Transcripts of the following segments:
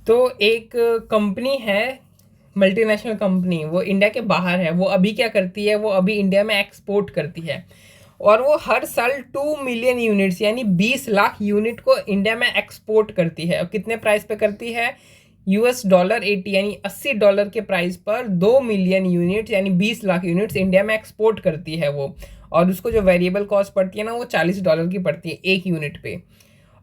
तो एक कंपनी है, मल्टीनेशनल कंपनी, वो इंडिया के बाहर है। वो अभी क्या करती है, वो अभी इंडिया में एक्सपोर्ट करती है। और वो हर साल 2 मिलियन यूनिट्स यानी 20 लाख यूनिट को इंडिया में एक्सपोर्ट करती है। और कितने प्राइस पे करती है? $80 यानी $80 के प्राइस पर 2 मिलियन यूनिट यानी 20 लाख यूनिट्स इंडिया में एक्सपोर्ट करती है वो। और उसको जो वेरिएबल कॉस्ट पड़ती है ना, वो $40 की पड़ती है एक यूनिट पे।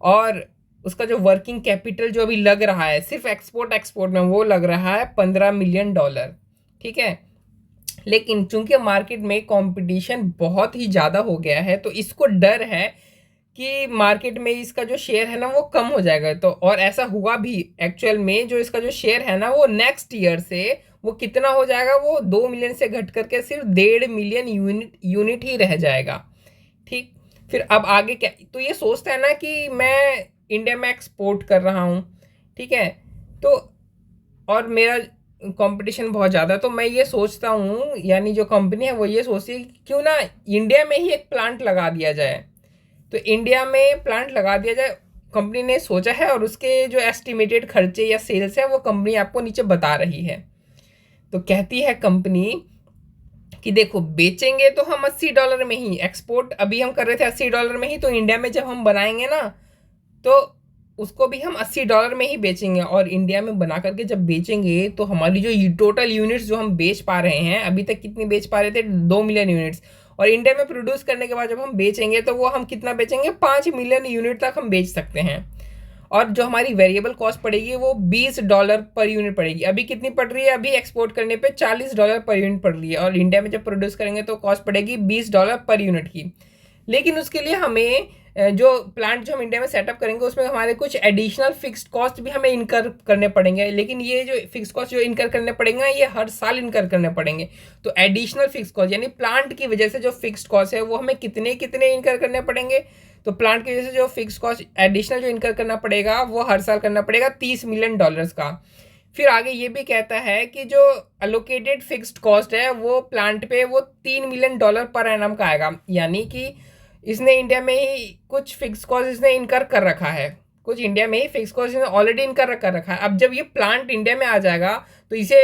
और उसका जो वर्किंग कैपिटल जो अभी लग रहा है सिर्फ एक्सपोर्ट एक्सपोर्ट में, वो लग रहा है $15 मिलियन। ठीक है। लेकिन चूंकि मार्केट में कंपटीशन बहुत ही ज़्यादा हो गया है, तो इसको डर है कि मार्केट में इसका जो शेयर है ना वो कम हो जाएगा। तो और ऐसा हुआ भी एक्चुअल में। जो इसका जो शेयर है ना, वो नेक्स्ट ईयर से वो कितना हो जाएगा, वो 2 मिलियन से घट करके सिर्फ 1.5 मिलियन यूनिट ही रह जाएगा। ठीक। फिर अब आगे क्या, तो ये सोचता है ना कि मैं इंडिया में एक्सपोर्ट कर रहा हूँ, ठीक है, तो और मेरा कंपटीशन बहुत ज़्यादा, तो मैं ये सोचता हूँ, यानी जो कंपनी है वो ये सोचती है कि क्यों ना इंडिया में ही एक प्लांट लगा दिया जाए। तो इंडिया में प्लांट लगा दिया जाए, कंपनी ने सोचा है। और उसके जो एस्टिमेटेड खर्चे या सेल्स है वो कंपनी आपको नीचे बता रही है। तो कहती है कंपनी कि देखो, बेचेंगे तो हम $80 में ही, एक्सपोर्ट अभी हम कर रहे थे $80 में ही, तो इंडिया में जब हम बनाएंगे ना, तो उसको भी हम $80 में ही बेचेंगे। और इंडिया में बना करके जब बेचेंगे तो हमारी जो टोटल यूनिट्स जो हम बेच पा रहे हैं, अभी तक कितनी बेच पा रहे थे, 2 मिलियन यूनिट्स। और इंडिया में प्रोड्यूस करने के बाद जब हम बेचेंगे तो वो हम कितना बेचेंगे, 5 मिलियन यूनिट तक हम बेच सकते हैं। और जो हमारी वेरिएबल कॉस्ट पड़ेगी वो $20 पर यूनिट पड़ेगी। अभी कितनी पड़ रही है, अभी एक्सपोर्ट करने पे $40 पर यूनिट पड़ रही है। और इंडिया में जब प्रोड्यूस करेंगे तो कॉस्ट पड़ेगी $20 पर यूनिट की। लेकिन उसके लिए हमें जो प्लांट जो हम इंडिया में सेटअप करेंगे उसमें हमारे कुछ एडिशनल फिक्स्ड कॉस्ट भी हमें इनकर करने पड़ेंगे। लेकिन ये जो फिक्स कॉस्ट जो इनकर करने पड़ेंगे ना, ये हर साल इनकर करने पड़ेंगे। तो एडिशनल फिक्स कॉस्ट यानी प्लांट की वजह से जो फिक्स्ड कॉस्ट है वो हमें कितने कितने इनकर करने पड़ेंगे। तो प्लांट की वजह से जो फिक्स कॉस्ट एडिशनल जो इनकर करना पड़ेगा वो हर साल करना पड़ेगा $30 मिलियन का। फिर आगे ये भी कहता है कि जो अलोकेटेड फिक्स्ड कॉस्ट है वो प्लांट पे वो $3 मिलियन पर एनम का आएगा। यानी कि इसने इंडिया में ही कुछ फिक्स कॉस्ट इसने इनकर कर रखा है, कुछ इंडिया में ही फिक्स कॉस्ट इसने ऑलरेडी इनकर कर रखा है। अब जब ये प्लांट इंडिया में आ जाएगा तो इसे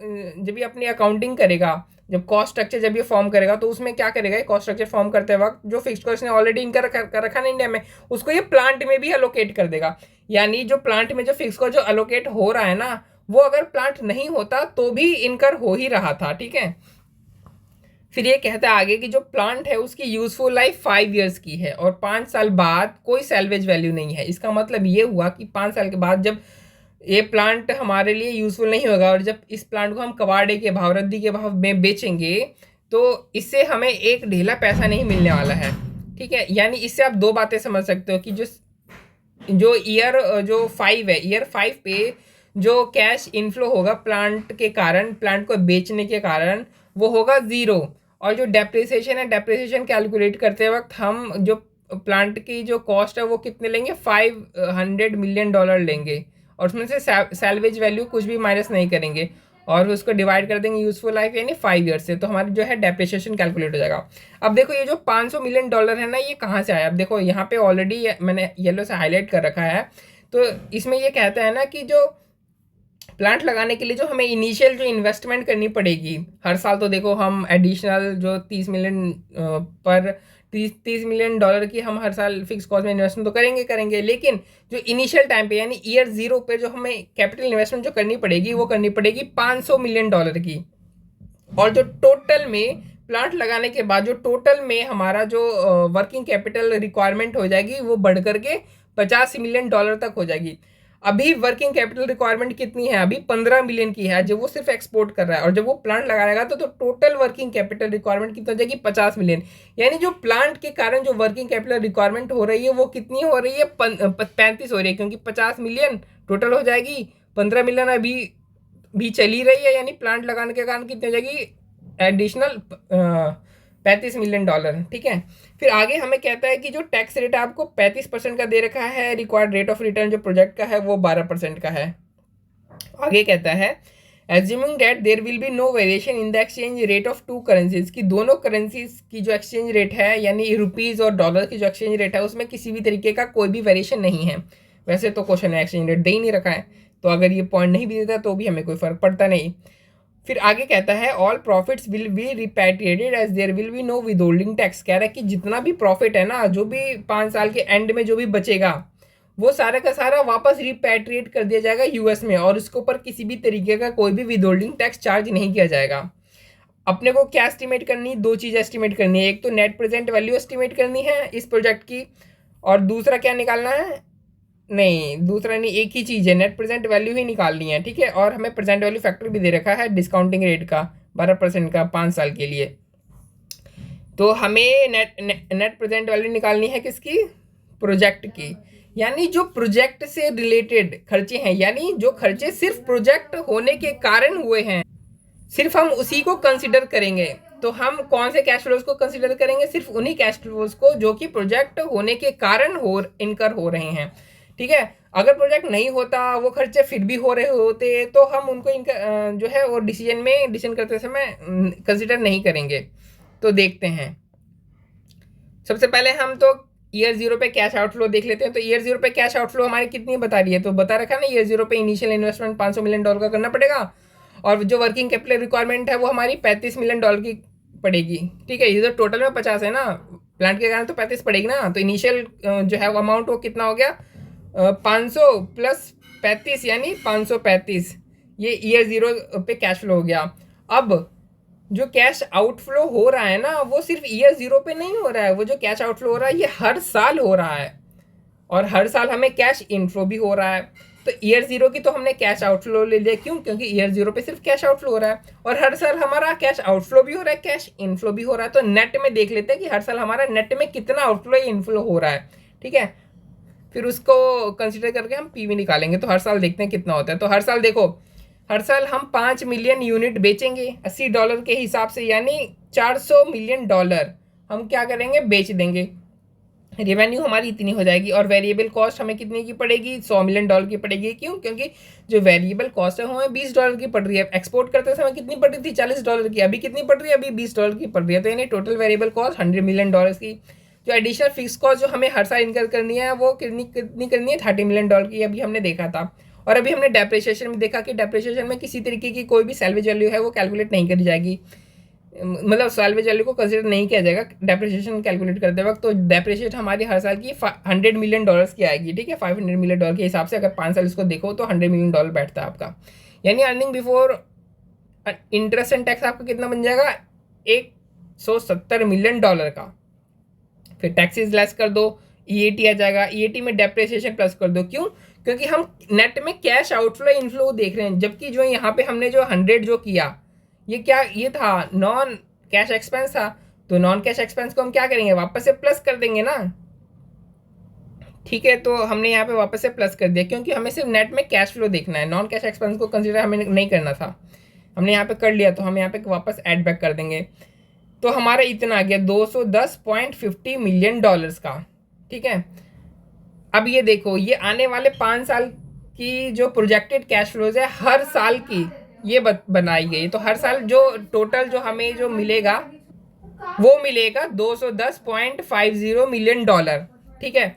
जब ये अपनी अकाउंटिंग करेगा, जब कॉस्ट स्ट्रक्चर जब ये फॉर्म करेगा, तो उसमें क्या करेगा, ये कॉस्ट स्ट्रक्चर फॉर्म करते वक्त जो फिक्स कॉस्ट ने ऑलरेडी इनकर कर रखा ना इंडिया में, उसको ये प्लांट में भी अलोकेट कर देगा। यानी जो प्लांट में जो फिक्स कॉस्ट जो अलोकेट हो रहा है ना, वो अगर प्लांट नहीं होता तो भी इनकर हो ही रहा था। ठीक है। फिर ये कहता है आगे कि जो प्लांट है उसकी यूजफुल लाइफ 5 ईयर्स की है और 5 साल बाद कोई सैल्वेज वैल्यू नहीं है। इसका मतलब ये हुआ कि 5 साल के बाद जब ये प्लांट हमारे लिए यूजफुल नहीं होगा और जब इस प्लांट को हम कबाड़े के भाव, रद्दी के भाव में बेचेंगे, तो इससे हमें एक ढेला पैसा नहीं मिलने वाला है। ठीक है। यानी इससे आप दो बातें समझ सकते हो कि जो जो ईयर जो 5 है, ईयर 5 पे जो कैश इनफ्लो होगा प्लांट के कारण, प्लांट को बेचने के कारण, वो होगा 0। और जो डेप्रिसिएशन है, डेप्रिसिएशन कैलकुलेट करते वक्त हम जो प्लांट की जो कॉस्ट है वो कितने लेंगे, $500 मिलियन लेंगे। और उसमें से सैल्वेज वैल्यू कुछ भी माइनस नहीं करेंगे और उसको डिवाइड कर देंगे यूजफुल लाइफ यानी 5 ईयर से, तो हमारी जो है डेप्रिसिएशन कैलकुलेट हो जाएगा। अब देखो ये जो $500 मिलियन है ना, ये कहाँ से आया। अब देखो यहाँ पे ऑलरेडी मैंने येलो से हाईलाइट कर रखा है। तो इसमें ये कहता है ना कि जो प्लांट लगाने के लिए जो हमें इनिशियल जो इन्वेस्टमेंट करनी पड़ेगी हर साल, तो देखो हम एडिशनल जो 30 मिलियन पर 30 मिलियन डॉलर की हम हर साल फिक्स कॉस्ट में इन्वेस्टमेंट तो करेंगे। लेकिन जो इनिशियल टाइम पे यानी ईयर 0 पे जो हमें कैपिटल इन्वेस्टमेंट जो करनी पड़ेगी वो करनी पड़ेगी $500 मिलियन की। और जो टोटल में प्लांट लगाने के बाद जो टोटल में हमारा जो वर्किंग कैपिटल रिक्वायरमेंट हो जाएगी वो बढ़ करके $50 मिलियन तक हो जाएगी। अभी वर्किंग कैपिटल रिक्वायरमेंट कितनी है, अभी 15 मिलियन की है, जब वो सिर्फ एक्सपोर्ट कर रहा है। और जब वो प्लांट लगाएगा तो टोटल वर्किंग कैपिटल रिक्वायरमेंट कितनी हो जाएगी, 50 मिलियन। यानी जो प्लांट के कारण जो वर्किंग कैपिटल रिक्वायरमेंट हो रही है वो कितनी हो रही है, 35 हो रही है, क्योंकि 50 मिलियन टोटल हो जाएगी, 15 मिलियन अभी भी चली रही है, यानी प्लांट लगाने के कारण कितनी हो जाएगी, एडिशनल $35 मिलियन। ठीक है। फिर आगे हमें कहता है कि जो टैक्स रेट आपको 35% का दे रखा है, रिक्वायर्ड रेट ऑफ रिटर्न जो प्रोजेक्ट का है वो 12% का है। आगे कहता है assuming that there will be no variation in the exchange rate of two currencies, की दोनों करेंसीज की जो एक्सचेंज रेट है यानी रुपीज़ और डॉलर की जो एक्सचेंज रेट है उसमें किसी भी तरीके का कोई भी वेरिएशन नहीं है। वैसे तो क्वेश्चन है एक्सचेंज रेट दे ही नहीं रखा है, तो अगर ये पॉइंट नहीं भी देता तो भी हमें कोई फ़र्क पड़ता नहीं। फिर आगे कहता है all profits will be repatriated as there will be no withholding tax. कह रहा है कि जितना भी प्रॉफिट है ना, जो भी 5 साल के एंड में जो भी बचेगा वो सारा का सारा वापस रिपैट्रिएट कर दिया जाएगा यूएस में, और उसके ऊपर किसी भी तरीके का कोई भी विदहोल्डिंग टैक्स चार्ज नहीं किया जाएगा। अपने को क्या एस्टिमेट करनी, दो चीज़ एस्टिमेट करनी है, एक तो नेट प्रेजेंट वैल्यू एस्टिमेट करनी है इस प्रोजेक्ट की, और दूसरा क्या निकालना है, नहीं दूसरा नहीं, एक ही चीज़ है, नेट प्रेजेंट वैल्यू ही निकालनी है, ठीक है। और हमें प्रेजेंट वैल्यू फैक्टर भी दे रखा है डिस्काउंटिंग रेट का 12% का 5 साल के लिए। तो हमें नेट प्रेजेंट वैल्यू निकालनी है किसकी, प्रोजेक्ट की, यानी जो प्रोजेक्ट से रिलेटेड खर्चे हैं, यानी जो खर्चे सिर्फ प्रोजेक्ट होने के कारण हुए हैं, सिर्फ हम उसी को कंसिडर करेंगे। तो हम कौन से कैश फ्लोज को कंसिडर करेंगे, सिर्फ उन्हीं कैश फ्लोज को जो कि प्रोजेक्ट होने के कारण इनकर हो रहे हैं, ठीक है। अगर प्रोजेक्ट नहीं होता, वो खर्चे फिर भी हो रहे होते, तो हम उनको इनका जो है वो डिसीजन करते समय कंसिडर नहीं करेंगे। तो देखते हैं, सबसे पहले हम तो ईयर 0 पे कैश आउटफ्लो देख लेते हैं। तो ईयर 0 पे कैश आउटफ्लो हमारी कितनी बता रही है, तो बता रखा है ना, ईयर 0 पे इनिशियल इन्वेस्टमेंट $500 मिलियन का करना पड़ेगा, और जो वर्किंग कैपिटल रिक्वायरमेंट है वो हमारी $35 मिलियन की पड़ेगी, ठीक है। ये तो टोटल में 50 है ना, प्लांट के कारण तो 35 पड़ेगी ना, तो इनिशियल जो है वो अमाउंट वो कितना हो गया, 500 प्लस 35 यानी 535, ये ईयर 0 पे कैश फ्लो हो गया। अब जो कैश आउटफ्लो हो रहा है ना, वो सिर्फ ईयर 0 पे नहीं हो रहा है, वो जो कैश आउटफ्लो हो रहा है ये हर साल हो रहा है, और हर साल हमें कैश इनफ्लो भी हो रहा है। तो ईयर 0 की तो हमने कैश आउटफ्लो ले लिया, क्यों, क्योंकि ईयर 0 पे सिर्फ कैश आउटफ्लो हो रहा है, और हर साल हमारा कैश आउटफ्लो भी हो रहा है, कैश इनफ्लो भी हो रहा है। तो नेट में देख लेते हैं कि हर साल हमारा नेट में कितना आउटफ्लो या इनफ्लो हो रहा है, ठीक है। फिर उसको कंसिडर करके हम पीवी निकालेंगे। तो हर साल देखते हैं कितना होता है। तो हर साल देखो, हर साल हम 5 मिलियन यूनिट बेचेंगे $80 के हिसाब से, यानी $400 मिलियन हम क्या करेंगे, बेच देंगे। रेवेन्यू हमारी इतनी हो जाएगी, और वेरिएबल कॉस्ट हमें कितने की पड़ेगी, $100 मिलियन की पड़ेगी। क्यों, क्योंकि जो वेरिएबल कॉस्ट है वो हमें $20 की पड़ रही है। एक्सपोर्ट करते समय कितनी पड़ रही थी, $40 की, अभी कितनी पड़ रही है, अभी $20 की पड़ रही है। तो यानी टोटल वेरिएबल कॉस्ट $100 मिलियन की। जो एडिशनल फिक्स कॉस्ट जो हमें हर साल इनकर करनी है वो कितनी करनी है, $30 मिलियन की, अभी हमने देखा था। और अभी हमने डेप्रिसिएशन में देखा कि डेप्रिसिएशन में किसी तरीके की कोई भी सैल्वेज वैल्यू है वो कैलकुलेट नहीं करी जाएगी, मतलब सैल्वेज वैल्यू को कंसिडर नहीं किया जाएगा डेप्रिसिएशन कैलकुलेट करते वक्त। तो डेप्रिसिएट हमारी हर साल की $100 मिलियन की आएगी, ठीक है। $500 मिलियन के हिसाब से अगर 5 साल इसको देखो तो $100 मिलियन बैठता है आपका, यानी earning before interest and tax आपका कितना बन जाएगा, $170 मिलियन का। फिर टैक्सेस लेस कर दो, ईएटी आ जाएगा, ईएटी में डेप्रिसिएशन प्लस कर दो। क्यों, क्योंकि हम नेट में कैश आउटफ्लो इनफ्लो देख रहे हैं, जबकि जो यहाँ पे हमने जो 100 जो किया ये क्या, ये था नॉन कैश एक्सपेंस था। तो नॉन कैश एक्सपेंस को हम क्या करेंगे, वापस से प्लस कर देंगे ना, ठीक है। तो हमने यहाँ पे वापस से प्लस कर दिया, क्योंकि हमें सिर्फ नेट में कैश फ्लो देखना है, नॉन कैश एक्सपेंस को कंसिडर हमें नहीं करना था। हमने यहाँ पे कर लिया, तो हम यहाँ पे वापस ऐड बैक कर देंगे। तो हमारा इतना आ गया $210.50 मिलियन का, ठीक है। अब ये देखो, ये आने वाले 5 साल की जो प्रोजेक्टेड कैश फ्लोज है हर साल की ये बनाई गई। तो हर साल जो टोटल जो हमें जो मिलेगा वो मिलेगा $210.50 मिलियन, ठीक है।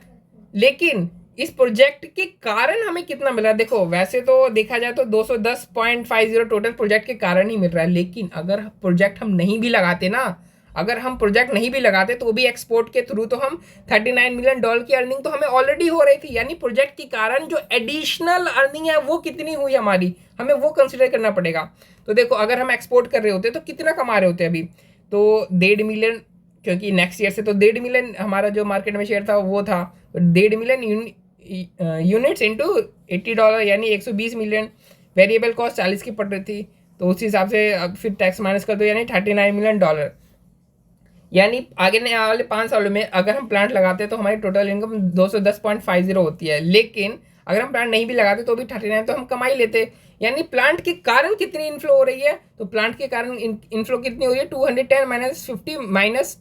लेकिन इस प्रोजेक्ट के कारण हमें कितना मिला, देखो वैसे तो देखा जाए तो 210.50 टोटल प्रोजेक्ट के कारण ही मिल रहा है, लेकिन अगर प्रोजेक्ट हम नहीं भी लगाते ना, अगर हम प्रोजेक्ट नहीं भी लगाते तो भी एक्सपोर्ट के थ्रू तो हम $39 मिलियन की अर्निंग तो हमें ऑलरेडी हो रही थी। यानी प्रोजेक्ट के कारण जो एडिशनल अर्निंग है वो कितनी हुई हमारी, हमें वो कंसिडर करना पड़ेगा। तो देखो, अगर हम एक्सपोर्ट कर रहे होते तो कितना कमा रहे होते अभी, तो 1.5 मिलियन, क्योंकि नेक्स्ट ईयर से तो 1.5 मिलियन हमारा जो मार्केट में शेयर था वो था, तो 1.5 मिलियन यूनिट्स इंटू $80 यानी 120 मिलियन। वेरिएबल कॉस्ट 40 की पड़ रही थी, तो उस हिसाब से फिर टैक्स माइनस कर दो, यानी $39 मिलियन। यानी आगे वाले 5 सालों में अगर हम प्लांट लगाते हैं तो हमारी टोटल इनकम 210.50 होती है, लेकिन अगर हम प्लांट नहीं भी लगाते तो भी 39 तो हम कमा ही लेते। यानी प्लांट के कारण कितनी इनफ्लो हो रही है, तो प्लांट के कारण इनफ्लो कितनी हो रही है, 210 minus 50 minus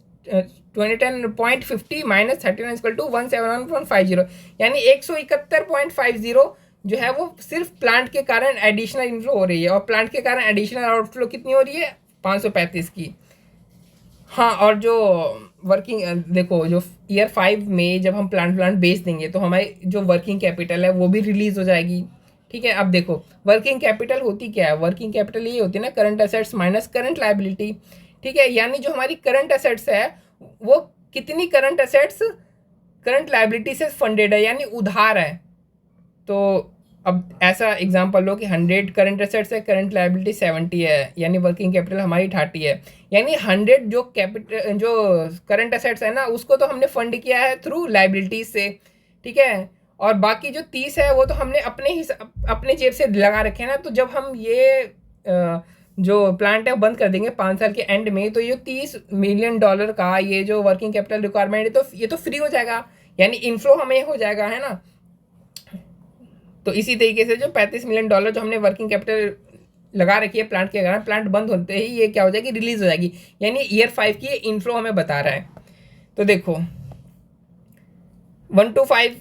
210.50 minus 39 equal to 171.50, यानी 171.50 जो है वो सिर्फ प्लांट के कारण एडिशनल इनफ्लो हो रही है, और प्लांट के कारण एडिशनल आउटफ्लो कितनी हो रही है, 535 की। हाँ, और जो वर्किंग देखो, जो ईयर 5 में जब हम प्लांट बेच देंगे तो हमारी जो वर्किंग कैपिटल है वो भी रिलीज़ हो जाएगी, ठीक है, अब देखो वर्किंग कैपिटल होती क्या है, वर्किंग कैपिटल ये होती है ना current assets minus current liability. ठीक है, यानी जो हमारी करंट एसेट्स है वो कितनी करंट एसेट्स करंट लायबिलिटी से फंडेड है, यानी उधार है। तो अब ऐसा एग्जांपल लो कि 100 करंट एसेट्स है, करंट लायबिलिटी 70 है, यानी वर्किंग कैपिटल हमारी 30 है। यानी 100 जो कैपिटल जो करंट एसेट्स है ना उसको तो हमने फंड किया है थ्रू लायबिलिटीज से। ठीक है, और बाकी जो 30 है वो तो हमने अपने जेब से लगा रखे हैं ना। तो जब हम ये जो प्लांट है वो बंद कर देंगे 5 साल के एंड में, तो ये $30 मिलियन का ये जो वर्किंग कैपिटल रिक्वायरमेंट है तो ये तो फ्री हो जाएगा, यानी इनफ्लो हमें हो जाएगा, है ना। तो इसी तरीके से जो $35 मिलियन जो हमने वर्किंग कैपिटल लगा रखी है प्लांट के कारण, प्लांट बंद होते ही ये क्या हो जाएगी, रिलीज हो जाएगी, यानी ईयर 5 की इनफ्लो हमें बता रहा है। तो देखो 1 to 5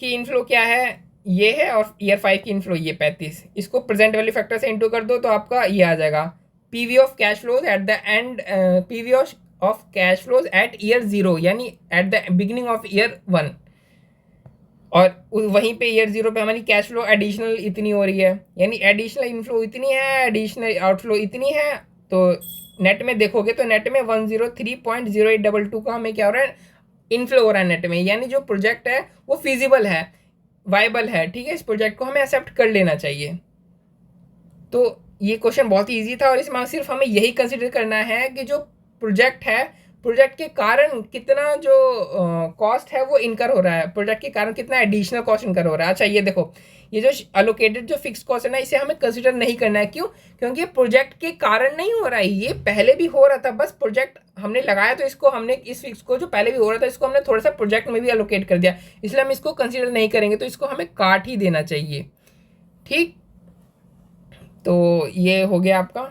की इनफ्लो क्या है, ये है, और ईयर 5 की इनफ्लो ये 35। इसको प्रेजेंट वैल्यू फैक्टर से इंटू कर दो तो आपका ये आ जाएगा PV of cash flows at the end, PV of cash flows at year 0, यानी at the beginning of year 1। और वहीं पे ईयर 0 पे हमारी कैश फ्लो एडिशनल इतनी हो रही है, यानी एडिशनल इनफ्लो इतनी है, एडिशनल आउटफ्लो इतनी है। तो नेट में देखोगे तो नेट में 103.0822 का हमें क्या हो रहा है, इनफ्लो हो रहा है नेट में, यानी जो प्रोजेक्ट है वो फिजिबल है, वाइबल है। ठीक है, इस प्रोजेक्ट को हमें एक्सेप्ट कर लेना चाहिए। तो ये क्वेश्चन बहुत ही ईजी था, और इसमें सिर्फ हमें यही कंसिडर करना है कि जो प्रोजेक्ट है, प्रोजेक्ट के कारण कितना जो कॉस्ट है वो इनकर हो रहा है, प्रोजेक्ट के कारण कितना एडिशनल कॉस्ट इनकर हो रहा है। अच्छा ये देखो, ये जो अलोकेटेड जो फिक्स कॉस्ट है ना इसे हमें कंसिडर नहीं करना है। क्यों? क्योंकि ये प्रोजेक्ट के कारण नहीं हो रहा है, ये पहले भी हो रहा था, बस प्रोजेक्ट हमने लगाया तो इसको हमने इस फिक्स को जो पहले भी हो रहा था इसको हमने थोड़ा सा प्रोजेक्ट में भी अलोकेट कर दिया, इसलिए हम इसको कंसिडर नहीं करेंगे, तो इसको हमें काट ही देना चाहिए। ठीक, तो ये हो गया आपका